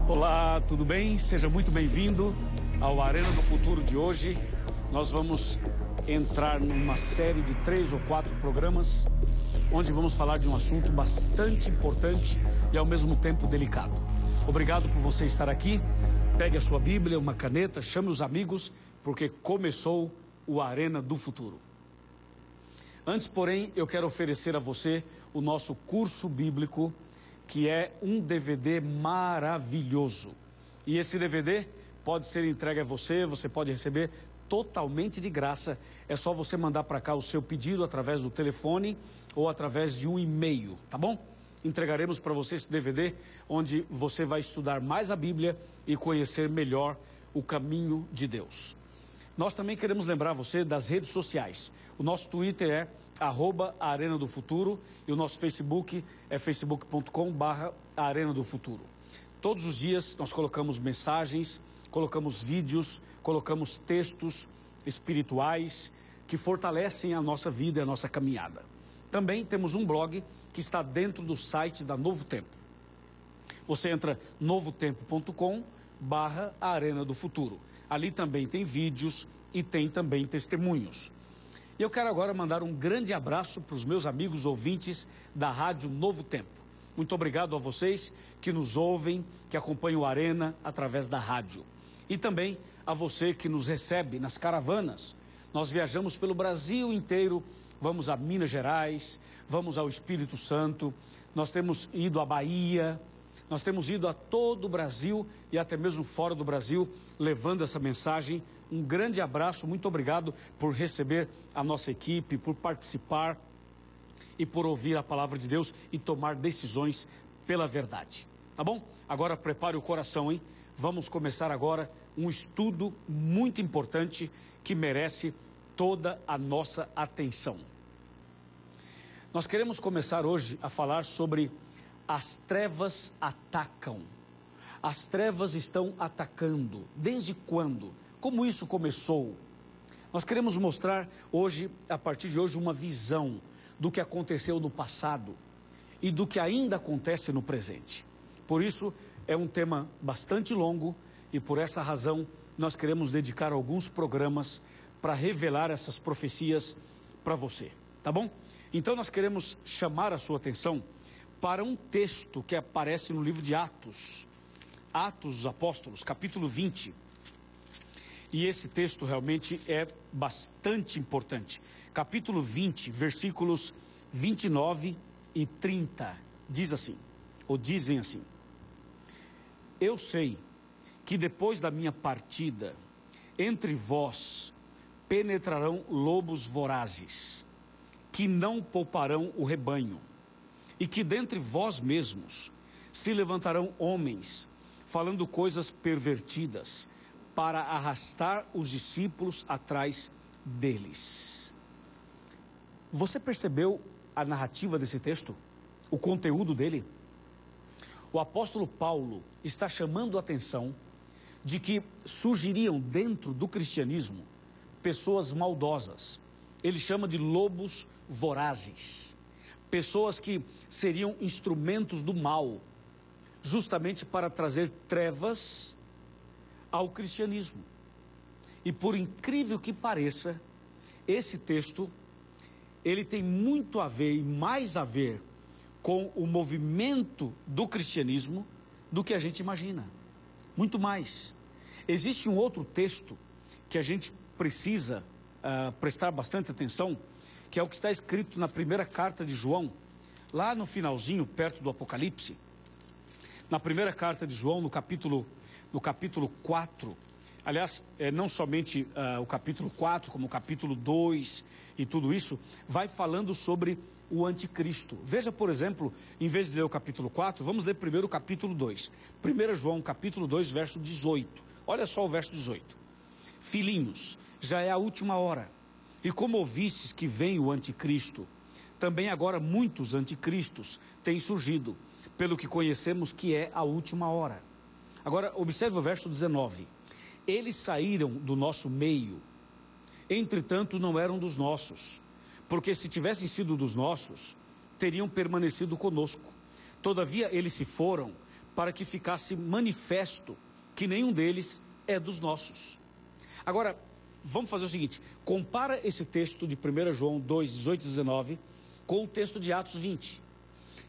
Olá, tudo bem? Seja muito bem-vindo ao Arena do Futuro de hoje. Nós vamos entrar numa série de 3 ou 4 programas onde vamos falar de um assunto bastante importante e ao mesmo tempo delicado. Obrigado por você estar aqui. Pegue a sua Bíblia, uma caneta, chame os amigos, porque começou o Arena do Futuro. Antes, porém, eu quero oferecer a você o nosso curso bíblico, que é um DVD maravilhoso. E esse DVD pode ser entregue a você, você pode receber totalmente de graça. É só você mandar para cá o seu pedido através do telefone ou através de um e-mail, tá bom? Entregaremos para você esse DVD, onde você vai estudar mais a Bíblia e conhecer melhor o caminho de Deus. Nós também queremos lembrar você das redes sociais. O nosso Twitter é @Arena do Futuro e o nosso Facebook é facebook.com/Arena do Futuro. Todos os dias nós colocamos mensagens, colocamos vídeos, colocamos textos espirituais que fortalecem a nossa vida e a nossa caminhada. Também temos um blog que está dentro do site da Novo Tempo. Você entra novotempo.com/Arena do Futuro. Ali também tem vídeos e tem também testemunhos. E eu quero agora mandar um grande abraço para os meus amigos ouvintes da Rádio Novo Tempo. Muito obrigado a vocês que nos ouvem, que acompanham o Arena através da rádio. E também a você que nos recebe nas caravanas. Nós viajamos pelo Brasil inteiro, vamos a Minas Gerais, vamos ao Espírito Santo, nós temos ido à Bahia, nós temos ido a todo o Brasil e até mesmo fora do Brasil, levando essa mensagem. Um grande abraço, muito obrigado por receber a nossa equipe, por participar e por ouvir a palavra de Deus e tomar decisões pela verdade. Tá bom? Agora prepare o coração, hein? Vamos começar agora um estudo muito importante que merece toda a nossa atenção. Nós queremos começar hoje a falar sobre as trevas atacam. As trevas estão atacando. Desde quando? Como isso começou? Nós queremos mostrar hoje, a partir de hoje, uma visão do que aconteceu no passado e do que ainda acontece no presente. Por isso, é um tema bastante longo e por essa razão nós queremos dedicar alguns programas para revelar essas profecias para você, tá bom? Então nós queremos chamar a sua atenção para um texto que aparece no livro de Atos, Atos dos Apóstolos, capítulo 20. E esse texto realmente é bastante importante. Capítulo 20, versículos 29 e 30, diz assim, ou dizem assim: Eu sei que depois da minha partida, entre vós penetrarão lobos vorazes, que não pouparão o rebanho, e que dentre vós mesmos se levantarão homens, falando coisas pervertidas, para arrastar os discípulos atrás deles. Você percebeu a narrativa desse texto? O conteúdo dele? O apóstolo Paulo está chamando a atenção de que surgiriam dentro do cristianismo pessoas maldosas. Ele chama de lobos vorazes. Pessoas que seriam instrumentos do mal, justamente para trazer trevas ao cristianismo. E por incrível que pareça, esse texto, ele tem muito a ver e mais a ver com o movimento do cristianismo do que a gente imagina. Muito mais. Existe um outro texto que a gente precisa prestar bastante atenção, que é o que está escrito na primeira carta de João, lá no finalzinho, perto do Apocalipse. Na primeira carta de João, no capítulo 4, aliás, não somente o capítulo 4, como o capítulo 2 e tudo isso, vai falando sobre o anticristo. Veja, por exemplo, em vez de ler o capítulo 4, vamos ler primeiro o capítulo 2. 1 João, capítulo 2, verso 18. Olha só o verso 18. Filhinhos, já é a última hora. E como ouvistes que vem o anticristo, também agora muitos anticristos têm surgido, pelo que conhecemos que é a última hora. Agora, observe o verso 19. Eles saíram do nosso meio, entretanto não eram dos nossos, porque se tivessem sido dos nossos, teriam permanecido conosco. Todavia eles se foram para que ficasse manifesto que nenhum deles é dos nossos. Agora, vamos fazer o seguinte, compara esse texto de 1 João 2, 18 e 19 com o texto de Atos 20.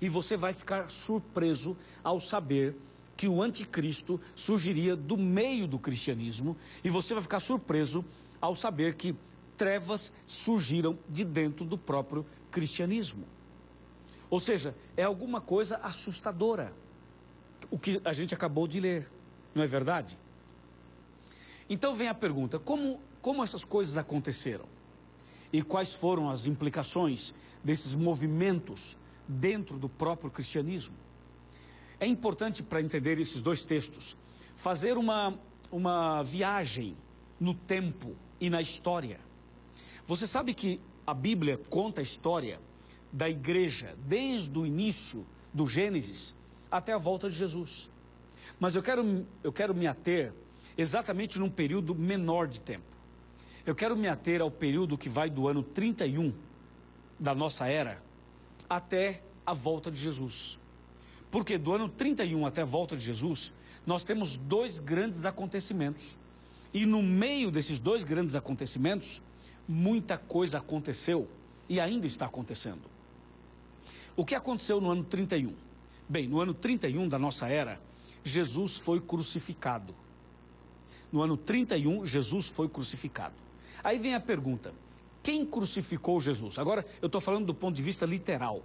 E você vai ficar surpreso ao saber que o anticristo surgiria do meio do cristianismo, e você vai ficar surpreso ao saber que trevas surgiram de dentro do próprio cristianismo. Ou seja, é alguma coisa assustadora, o que a gente acabou de ler, não é verdade? Então vem a pergunta, como essas coisas aconteceram? E quais foram as implicações desses movimentos dentro do próprio cristianismo? É importante, para entender esses dois textos, fazer uma viagem no tempo e na história. Você sabe que a Bíblia conta a história da igreja desde o início do Gênesis até a volta de Jesus. Mas eu quero me ater exatamente num período menor de tempo. Eu quero me ater ao período que vai do ano 31 da nossa era até a volta de Jesus. Porque do ano 31 até a volta de Jesus, nós temos dois grandes acontecimentos. E no meio desses dois grandes acontecimentos, muita coisa aconteceu e ainda está acontecendo. O que aconteceu no ano 31? Bem, no ano 31 da nossa era, Jesus foi crucificado. No ano 31, Jesus foi crucificado. Aí vem a pergunta, quem crucificou Jesus? Agora, eu estou falando do ponto de vista literal.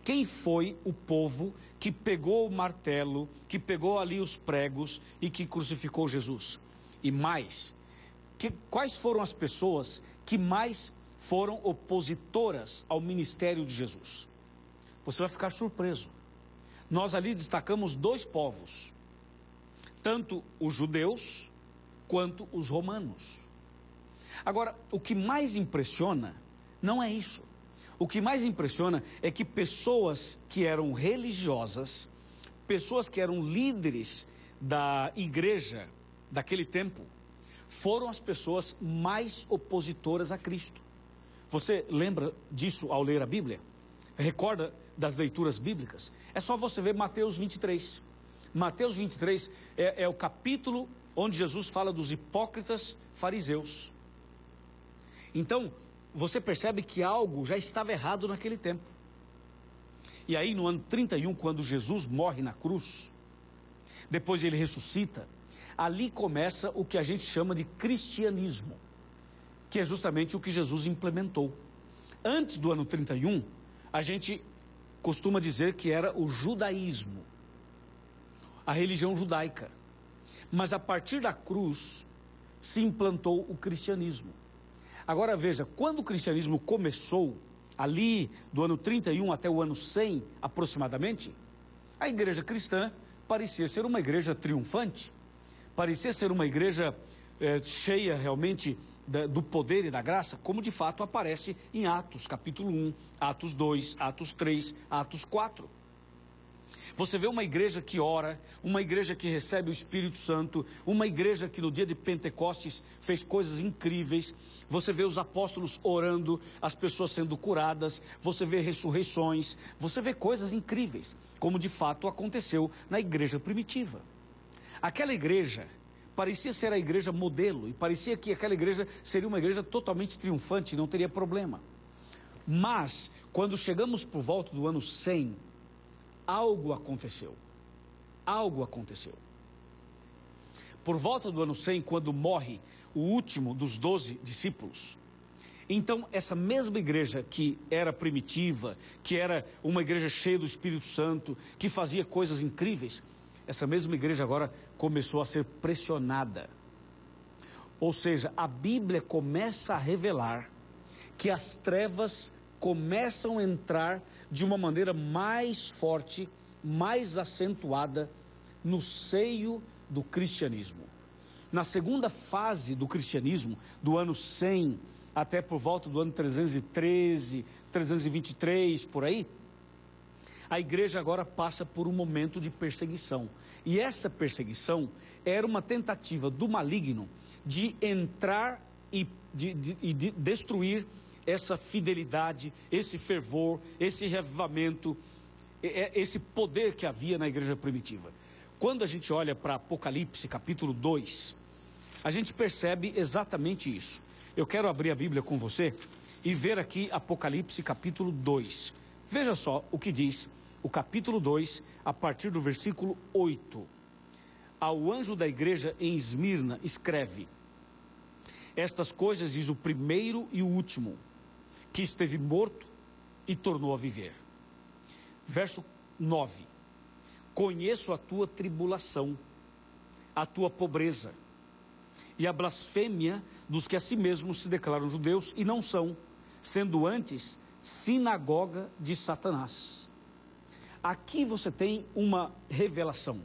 Quem foi o povo que pegou o martelo, que pegou ali os pregos e que crucificou Jesus? E mais, quais foram as pessoas que mais foram opositoras ao ministério de Jesus? Você vai ficar surpreso. Nós ali destacamos dois povos, tanto os judeus quanto os romanos. Agora, o que mais impressiona não é isso. O que mais impressiona é que pessoas que eram religiosas, pessoas que eram líderes da igreja daquele tempo, foram as pessoas mais opositoras a Cristo. Você lembra disso ao ler a Bíblia? Recorda das leituras bíblicas? É só você ver Mateus 23. Mateus 23 é o capítulo onde Jesus fala dos hipócritas fariseus. Então, você percebe que algo já estava errado naquele tempo. E aí no ano 31, quando Jesus morre na cruz, depois ele ressuscita, ali começa o que a gente chama de cristianismo, que é justamente o que Jesus implementou. Antes do ano 31, a gente costuma dizer que era o judaísmo, a religião judaica. Mas a partir da cruz se implantou o cristianismo. Agora veja, quando o cristianismo começou, ali do ano 31 até o ano 100 aproximadamente, a igreja cristã parecia ser uma igreja triunfante, parecia ser uma igreja cheia realmente do poder e da graça, como de fato aparece em Atos capítulo 1, Atos 2, Atos 3, Atos 4. Você vê uma igreja que ora, uma igreja que recebe o Espírito Santo, uma igreja que no dia de Pentecostes fez coisas incríveis. Você vê os apóstolos orando, as pessoas sendo curadas, você vê ressurreições, você vê coisas incríveis, como de fato aconteceu na igreja primitiva. Aquela igreja parecia ser a igreja modelo, e parecia que aquela igreja seria uma igreja totalmente triunfante, não teria problema. Mas, quando chegamos por volta do ano 100, algo aconteceu. Algo aconteceu. Por volta do ano 100, quando morre o último dos 12 discípulos, então essa mesma igreja que era primitiva, que era uma igreja cheia do Espírito Santo, que fazia coisas incríveis, essa mesma igreja agora começou a ser pressionada. Ou seja, a Bíblia começa a revelar que as trevas começam a entrar de uma maneira mais forte, mais acentuada no seio do cristianismo. Na segunda fase do cristianismo, do ano 100 até por volta do ano 313, 323, por aí, a igreja agora passa por um momento de perseguição. E essa perseguição era uma tentativa do maligno de entrar e de destruir essa fidelidade, esse fervor, esse revivamento, esse poder que havia na igreja primitiva. Quando a gente olha para Apocalipse, capítulo 2, a gente percebe exatamente isso. Eu quero abrir a Bíblia com você e ver aqui Apocalipse, capítulo 2. Veja só o que diz o capítulo 2, a partir do versículo 8. Ao anjo da igreja em Esmirna, escreve: estas coisas diz o primeiro e o último, que esteve morto e tornou a viver. Verso 9: conheço a tua tribulação, a tua pobreza e a blasfêmia dos que a si mesmos se declaram judeus e não são, sendo antes sinagoga de Satanás. Aqui você tem uma revelação.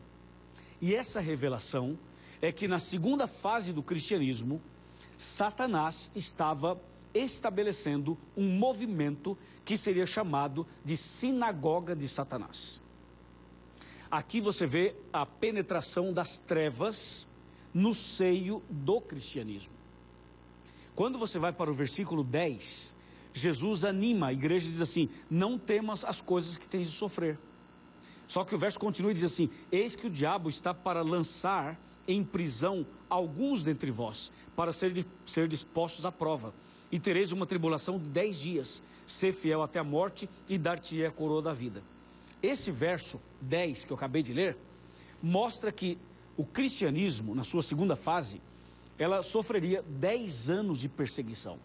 E essa revelação é que na segunda fase do cristianismo, Satanás estava estabelecendo um movimento que seria chamado de sinagoga de Satanás. Aqui você vê a penetração das trevas no seio do cristianismo. Quando você vai para o versículo 10, Jesus anima a igreja e diz assim: não temas as coisas que tens de sofrer. Só que o verso continua e diz assim: eis que o diabo está para lançar em prisão alguns dentre vós, para ser dispostos à prova, e tereis uma tribulação de 10 dias, ser fiel até a morte, e dar-te-ei a coroa da vida. Esse verso 10 que eu acabei de ler, mostra que o cristianismo, na sua segunda fase, ela sofreria 10 anos de perseguição.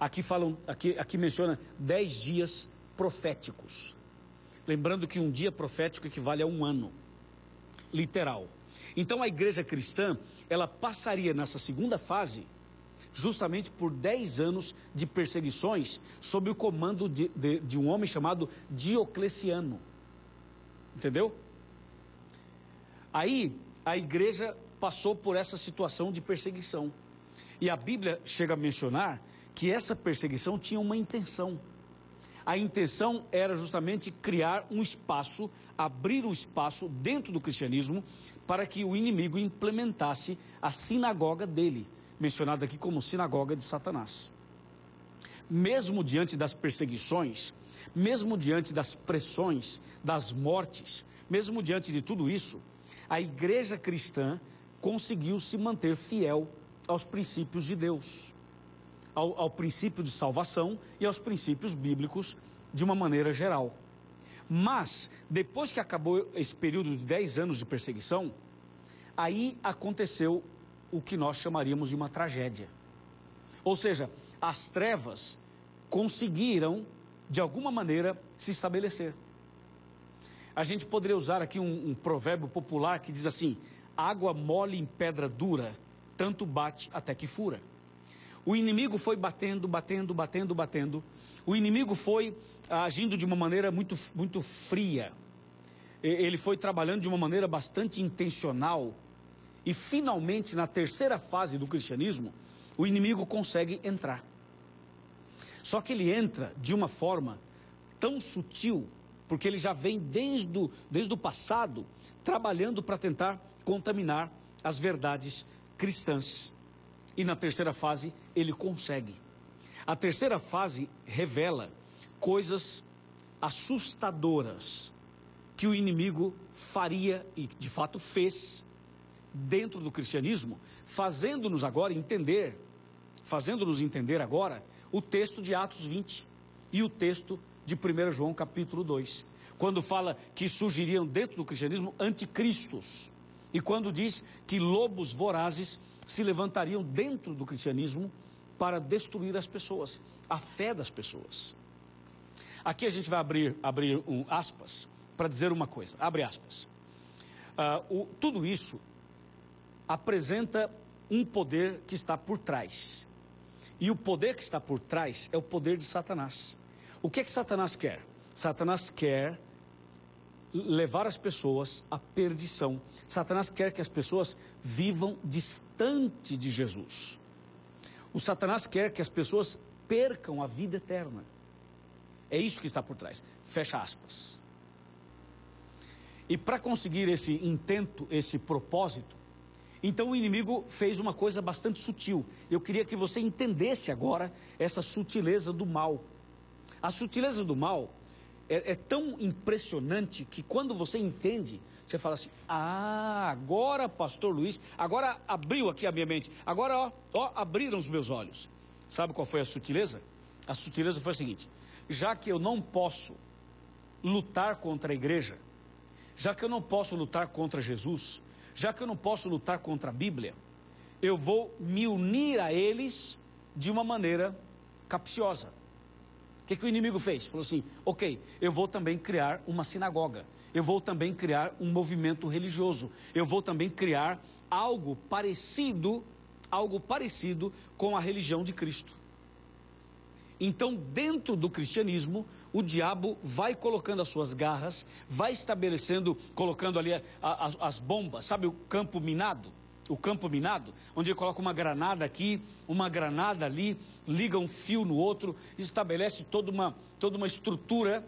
Aqui menciona 10 dias proféticos. Lembrando que um dia profético equivale a um ano, literal. Então a igreja cristã, ela passaria nessa segunda fase, justamente por 10 anos de perseguições, sob o comando de um homem chamado Diocleciano. Entendeu? Aí a igreja passou por essa situação de perseguição. E a Bíblia chega a mencionar que essa perseguição tinha uma intenção. A intenção era justamente criar um espaço, abrir um espaço dentro do cristianismo para que o inimigo implementasse a sinagoga dele, mencionada aqui como sinagoga de Satanás. Mesmo diante das perseguições, mesmo diante das pressões, das mortes, mesmo diante de tudo isso, a igreja cristã conseguiu se manter fiel aos princípios de Deus, ao princípio de salvação e aos princípios bíblicos de uma maneira geral. Mas, depois que acabou esse período de 10 anos de perseguição, aí aconteceu o que nós chamaríamos de uma tragédia. Ou seja, as trevas conseguiram, de alguma maneira, se estabelecer. A gente poderia usar aqui um provérbio popular que diz assim: água mole em pedra dura, tanto bate até que fura. O inimigo foi batendo. O inimigo foi agindo de uma maneira muito fria. Ele foi trabalhando de uma maneira bastante intencional. E finalmente, na terceira fase do cristianismo, o inimigo consegue entrar. Só que ele entra de uma forma tão sutil, porque ele já vem desde o passado trabalhando para tentar contaminar as verdades cristãs. E na terceira fase ele consegue. A terceira fase revela coisas assustadoras que o inimigo faria e de fato fez dentro do cristianismo, fazendo-nos entender agora o texto de Atos 20 e o texto de 1 João capítulo 2, quando fala que surgiriam dentro do cristianismo anticristos, e quando diz que lobos vorazes se levantariam dentro do cristianismo para destruir as pessoas, a fé das pessoas. Aqui a gente vai abrir um aspas para dizer uma coisa, abre aspas. Tudo isso apresenta um poder que está por trás. E o poder que está por trás é o poder de Satanás. O que é que Satanás quer? Satanás quer levar as pessoas à perdição. Satanás quer que as pessoas vivam distante de Jesus. O Satanás quer que as pessoas percam a vida eterna. É isso que está por trás. Fecha aspas. E para conseguir esse intento, esse propósito, então o inimigo fez uma coisa bastante sutil. Eu queria que você entendesse agora essa sutileza do mal. A sutileza do mal é tão impressionante que quando você entende, Você fala assim, agora, pastor Luiz, agora abriu aqui a minha mente, agora, abriram os meus olhos. Sabe qual foi a sutileza? A sutileza foi a seguinte: já que eu não posso lutar contra a igreja, já que eu não posso lutar contra Jesus, já que eu não posso lutar contra a Bíblia, eu vou me unir a eles de uma maneira capciosa. O que o inimigo fez? Falou assim, ok, eu vou também criar uma sinagoga, eu vou também criar um movimento religioso, eu vou também criar algo parecido com a religião de Cristo. Então, dentro do cristianismo, o diabo vai colocando as suas garras, vai estabelecendo, colocando ali as bombas, sabe o campo minado? O campo minado, onde ele coloca uma granada aqui, uma granada ali, liga um fio no outro, estabelece toda uma estrutura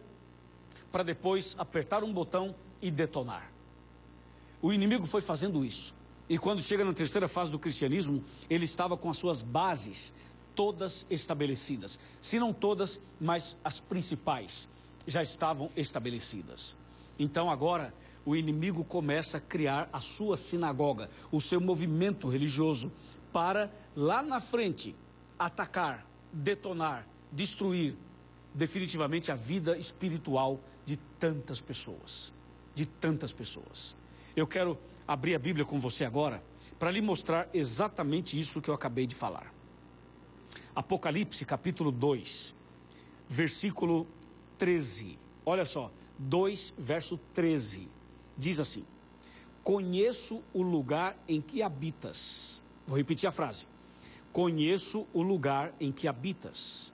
para depois apertar um botão e detonar. O inimigo foi fazendo isso. E quando chega na terceira fase do cristianismo, ele estava com as suas bases todas estabelecidas. Se não todas, mas as principais já estavam estabelecidas. Então agora o inimigo começa a criar a sua sinagoga, o seu movimento religioso, para lá na frente atacar, detonar, destruir definitivamente a vida espiritual de tantas pessoas. De tantas pessoas. Eu quero abrir a Bíblia com você agora para lhe mostrar exatamente isso que eu acabei de falar. Apocalipse capítulo 2, versículo 13. Olha só, 2 verso 13. Diz assim: conheço o lugar em que habitas. Vou repetir a frase. Conheço o lugar em que habitas,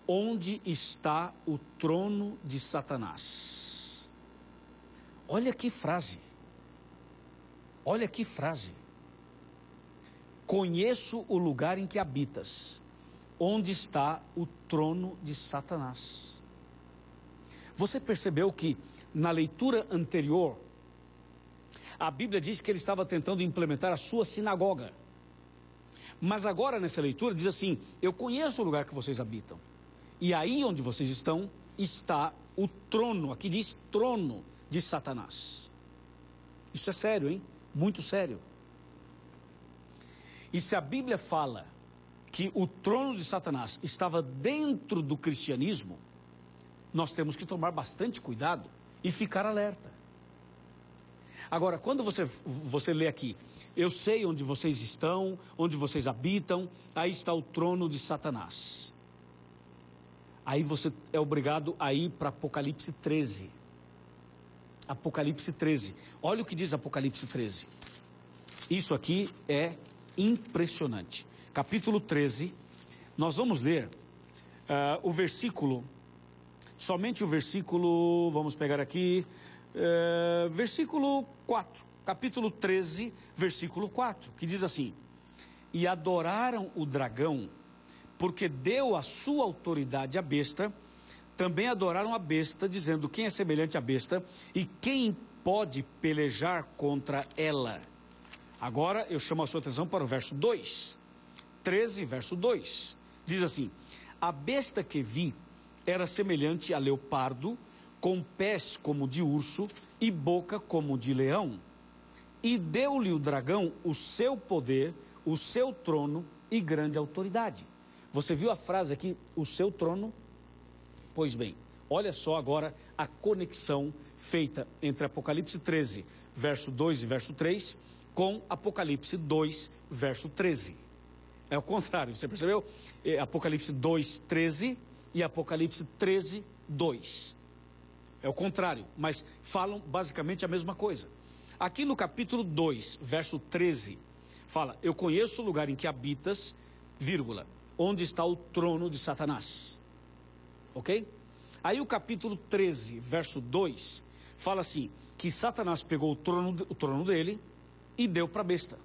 onde está o trono de Satanás. Olha que frase. Olha que frase. Conheço o lugar em que habitas, onde está o trono de Satanás. Você percebeu que na leitura anterior, a Bíblia diz que ele estava tentando implementar a sua sinagoga. Mas agora nessa leitura diz assim: eu conheço o lugar que vocês habitam. E aí onde vocês estão, está o trono, aqui diz trono de Satanás. Isso é sério, hein? Muito sério. E se a Bíblia fala que o trono de Satanás estava dentro do cristianismo, nós temos que tomar bastante cuidado e ficar alerta. Agora, quando você lê aqui, eu sei onde vocês estão, onde vocês habitam, aí está o trono de Satanás. Aí você é obrigado a ir para Apocalipse 13. Apocalipse 13. Olha o que diz Apocalipse 13. Isso aqui é impressionante. Capítulo 13, nós vamos ler o versículo, somente o versículo, vamos pegar aqui, versículo 4, capítulo 13, versículo 4, que diz assim: e adoraram o dragão, porque deu a sua autoridade à besta. Também adoraram a besta, dizendo: quem é semelhante à besta e quem pode pelejar contra ela? Agora eu chamo a sua atenção para o verso 2, 13, verso 2, diz assim: a besta que vi era semelhante a leopardo, com pés como de urso e boca como de leão. E deu-lhe o dragão o seu poder, o seu trono e grande autoridade. Você viu a frase aqui, o seu trono? Pois bem, olha só agora a conexão feita entre Apocalipse 13, verso 2 e verso 3, com Apocalipse 2, verso 13. É o contrário, você percebeu? Apocalipse 2, 13 e Apocalipse 13, 2. É o contrário, mas falam basicamente a mesma coisa. Aqui no capítulo 2, verso 13, fala: eu conheço o lugar em que habitas, vírgula, onde está o trono de Satanás. Ok? Aí o capítulo 13, verso 2, fala assim, que Satanás pegou o trono dele e deu para a besta.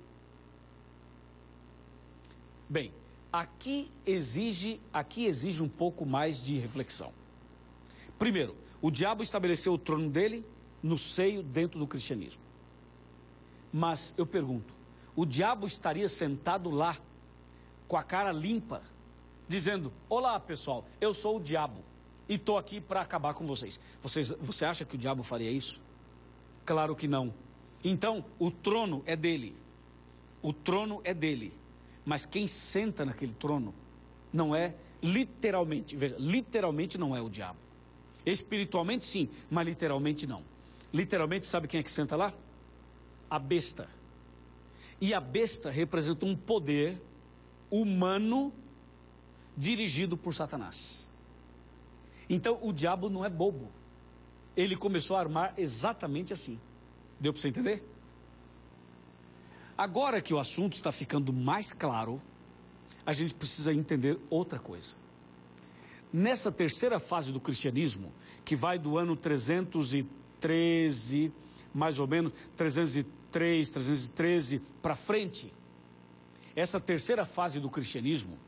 Bem, aqui exige um pouco mais de reflexão. Primeiro, o diabo estabeleceu o trono dele no seio, dentro do cristianismo. Mas eu pergunto, o diabo estaria sentado lá, com a cara limpa, dizendo: olá pessoal, eu sou o diabo e estou aqui para acabar com vocês. Você acha que o diabo faria isso? Claro que não. Então, o trono é dele. O trono é dele. Mas quem senta naquele trono não é literalmente, veja, literalmente não é o diabo. Espiritualmente sim, mas literalmente não. Literalmente, sabe quem é que senta lá? A besta. E a besta representa um poder humano dirigido por Satanás. Então, o diabo não é bobo. Ele começou a armar exatamente assim. Deu para você entender? Agora que o assunto está ficando mais claro, a gente precisa entender outra coisa. Nessa terceira fase do cristianismo, que vai do ano 313, mais ou menos, 303, 313 para frente, essa terceira fase do cristianismo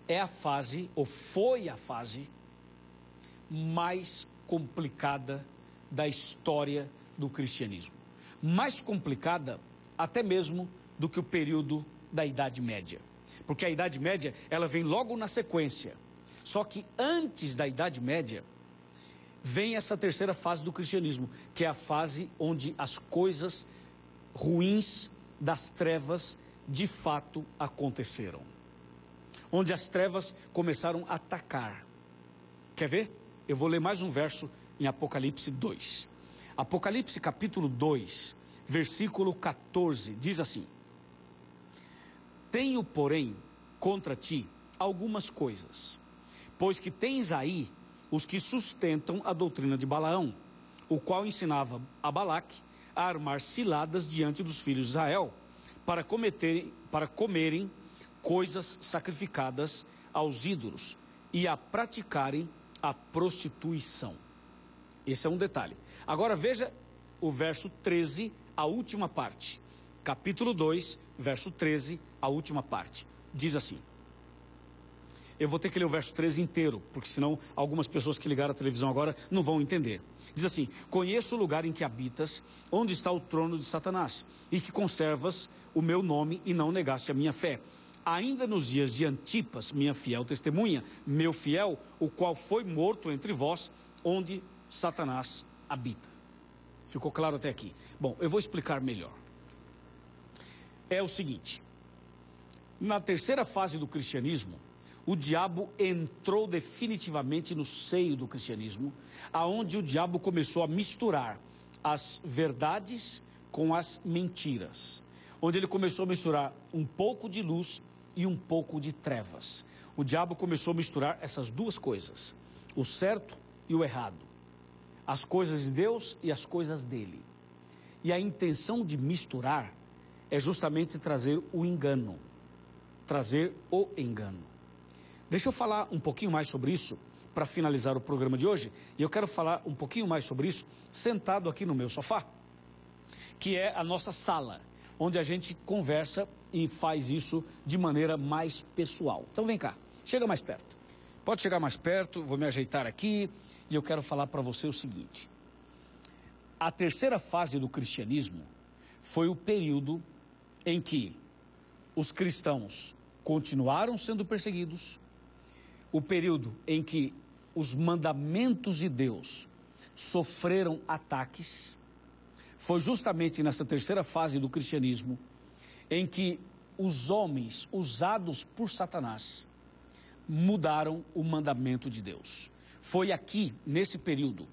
é a fase, ou foi a fase, mais complicada da história do cristianismo. Mais complicada até mesmo do que o período da Idade Média. Porque a Idade Média, ela vem logo na sequência. Só que antes da Idade Média, vem essa terceira fase do cristianismo, que é a fase onde as coisas ruins das trevas de fato aconteceram. Onde as trevas começaram a atacar. Quer ver? Eu vou ler mais um verso em Apocalipse 2. Apocalipse capítulo 2, versículo 14, diz assim: Tenho, porém, contra ti algumas coisas, pois que tens aí os que sustentam a doutrina de Balaão, o qual ensinava a Balaque a armar ciladas diante dos filhos de Israel, para comerem coisas sacrificadas aos ídolos e a praticarem a prostituição. Esse é um detalhe. Agora veja o verso 13, a última parte. Capítulo 2, verso 13, a última parte. Diz assim. Eu vou ter que ler o verso 13 inteiro, porque senão algumas pessoas que ligaram a televisão agora não vão entender. Diz assim: Conheço o lugar em que habitas, onde está o trono de Satanás, e que conservas o meu nome e não negaste a minha fé. Ainda nos dias de Antipas, minha fiel testemunha, meu fiel, o qual foi morto entre vós, onde Satanás habita. Ficou claro até aqui? Bom, eu vou explicar melhor. É o seguinte: na terceira fase do cristianismo, o diabo entrou definitivamente no seio do cristianismo, aonde o diabo começou a misturar as verdades com as mentiras, onde ele começou a misturar um pouco de luz e um pouco de trevas. O diabo começou a misturar essas duas coisas, o certo e o errado, as coisas de Deus e as coisas dele. E a intenção de misturar é justamente trazer o engano, trazer o engano. Deixa eu falar um pouquinho mais sobre isso para finalizar o programa de hoje. E eu quero falar um pouquinho mais sobre isso sentado aqui no meu sofá, que é a nossa sala, onde a gente conversa e faz isso de maneira mais pessoal. Então vem cá, chega mais perto. Pode chegar mais perto, vou me ajeitar aqui e eu quero falar para você o seguinte. A terceira fase do cristianismo foi o período em que os cristãos continuaram sendo perseguidos, o período em que os mandamentos de Deus sofreram ataques. Foi justamente nessa terceira fase do cristianismo em que os homens usados por Satanás mudaram o mandamento de Deus. Foi aqui, nesse período,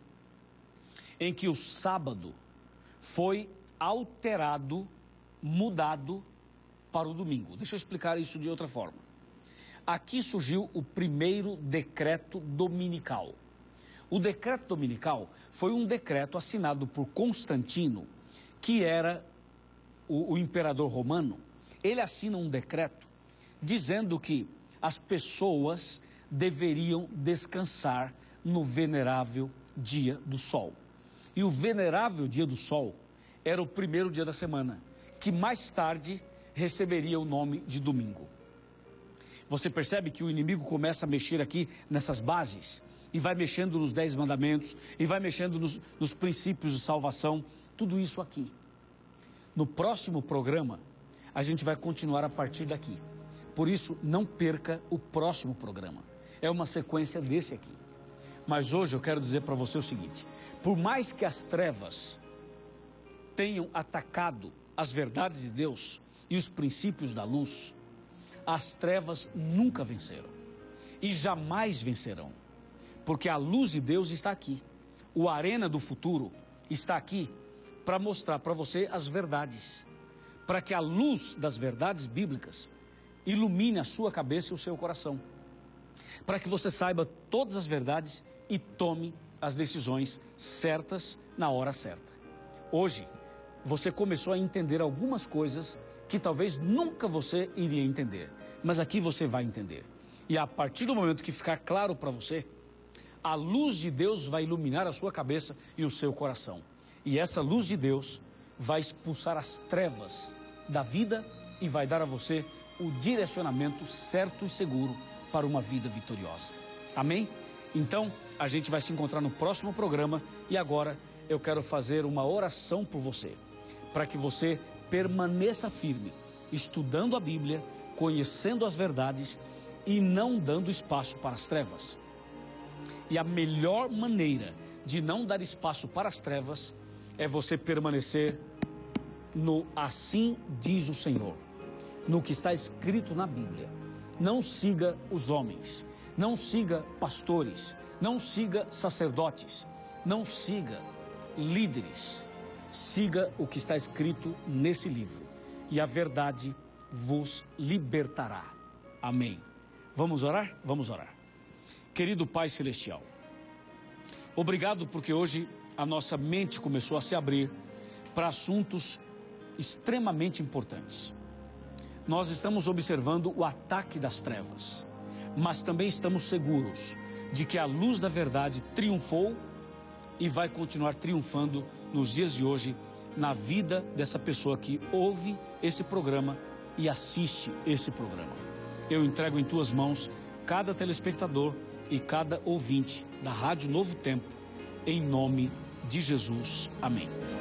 em que o sábado foi alterado, mudado para o domingo. Deixa eu explicar isso de outra forma. Aqui surgiu o primeiro decreto dominical. O decreto dominical foi um decreto assinado por Constantino, que era o imperador romano. Ele assina um decreto dizendo que as pessoas deveriam descansar no venerável dia do sol. E o venerável dia do sol era o primeiro dia da semana, que mais tarde receberia o nome de domingo. Você percebe que o inimigo começa a mexer aqui nessas bases, e vai mexendo nos 10 mandamentos, e vai mexendo nos princípios de salvação, tudo isso aqui. No próximo programa, a gente vai continuar a partir daqui. Por isso, não perca o próximo programa. É uma sequência desse aqui. Mas hoje eu quero dizer para você o seguinte: por mais que as trevas tenham atacado as verdades de Deus e os princípios da luz, as trevas nunca venceram e jamais vencerão, porque a luz de Deus está aqui. O Arena do Futuro está aqui para mostrar para você as verdades, para que a luz das verdades bíblicas ilumine a sua cabeça e o seu coração, para que você saiba todas as verdades e tome as decisões certas na hora certa. Hoje, você começou a entender algumas coisas que talvez nunca você iria entender, mas aqui você vai entender. E a partir do momento que ficar claro para você, a luz de Deus vai iluminar a sua cabeça e o seu coração. E essa luz de Deus vai expulsar as trevas da vida e vai dar a você o direcionamento certo e seguro para uma vida vitoriosa. Amém? Então, a gente vai se encontrar no próximo programa e agora eu quero fazer uma oração por você, para que você permaneça firme, estudando a Bíblia, conhecendo as verdades e não dando espaço para as trevas. E a melhor maneira de não dar espaço para as trevas é você permanecer no assim diz o Senhor, no que está escrito na Bíblia. Não siga os homens, não siga pastores, não siga sacerdotes, não siga líderes. Siga o que está escrito nesse livro e a verdade vos libertará. Amém. Vamos orar? Vamos orar. Querido Pai Celestial, obrigado porque hoje a nossa mente começou a se abrir para assuntos extremamente importantes. Nós estamos observando o ataque das trevas, mas também estamos seguros de que a luz da verdade triunfou e vai continuar triunfando nos dias de hoje, na vida dessa pessoa que ouve esse programa e assiste esse programa. Eu entrego em tuas mãos cada telespectador e cada ouvinte da Rádio Novo Tempo, em nome de Jesus. Amém.